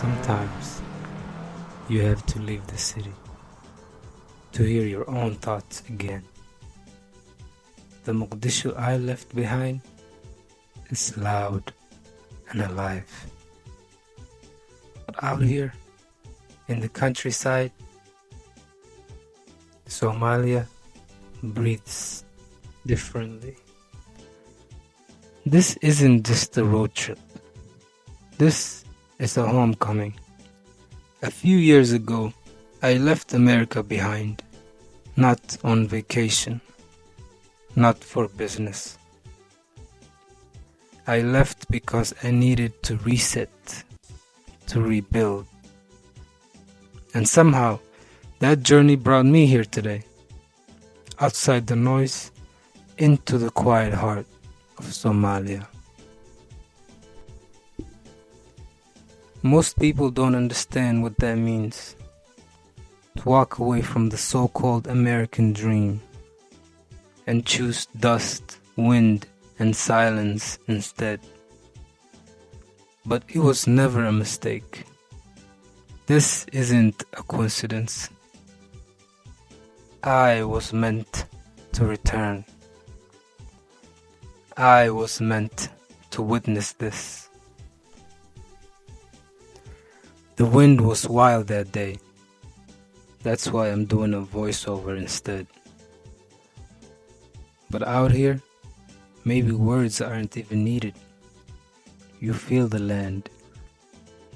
Sometimes you have to leave the city to hear your own thoughts again. The Mogadishu I left behind is loud and alive. But out here in the countryside, Somalia breathes differently. This isn't just a road trip. This is a homecoming. A few years ago, I left America behind, not on vacation, not for business. I left because I needed to reset, to rebuild. And somehow, that journey brought me here today, outside the noise, into the quiet heart of Somalia. Most people don't understand what that means, to walk away from the so-called American dream and choose dust, wind, and silence instead. But it was never a mistake. This isn't a coincidence. I was meant to return. I was meant to witness this. The wind was wild that day. That's why I'm doing a voiceover instead. But out here, maybe words aren't even needed. You feel the land.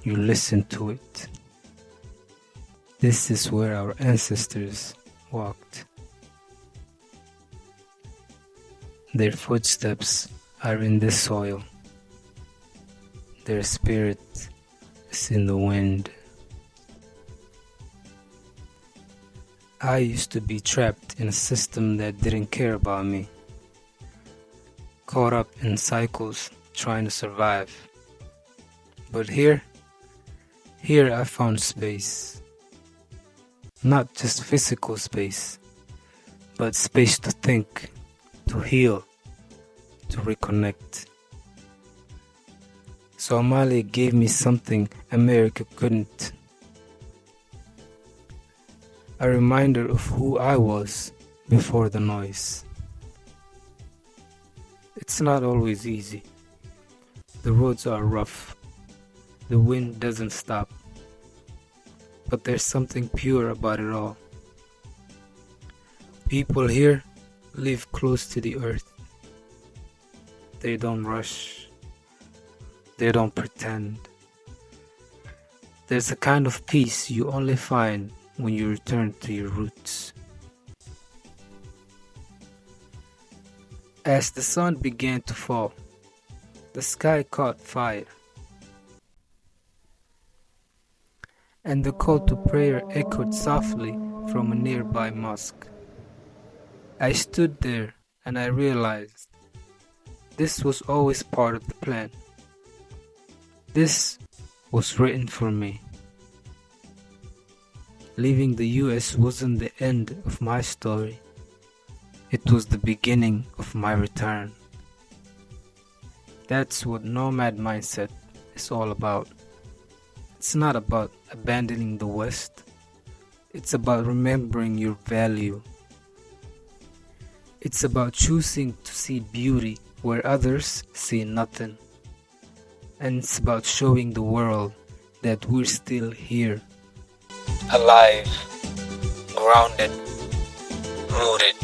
You listen to it. This is where our ancestors walked. Their footsteps are in this soil. Their spirit is in the wind. I used to be trapped in a system that didn't care about me, caught up in cycles trying to survive. But here I found space. Not just physical space, but space to think, to heal, to reconnect. Somalia gave me something America couldn't. A reminder of who I was before the noise. It's not always easy. The roads are rough. The wind doesn't stop. But there's something pure about it all. People here live close to the earth. They don't rush. They don't pretend. There's a kind of peace you only find when you return to your roots. As the sun began to fall, the sky caught fire, and the call to prayer echoed softly from a nearby mosque. I stood there and I realized this was always part of the plan. This was written for me. Leaving the US wasn't the end of my story. It was the beginning of my return. That's what nomad mindset is all about. It's not about abandoning the West. It's about remembering your value. It's about choosing to see beauty where others see nothing. And it's about showing the world that we're still here. Alive, grounded, rooted.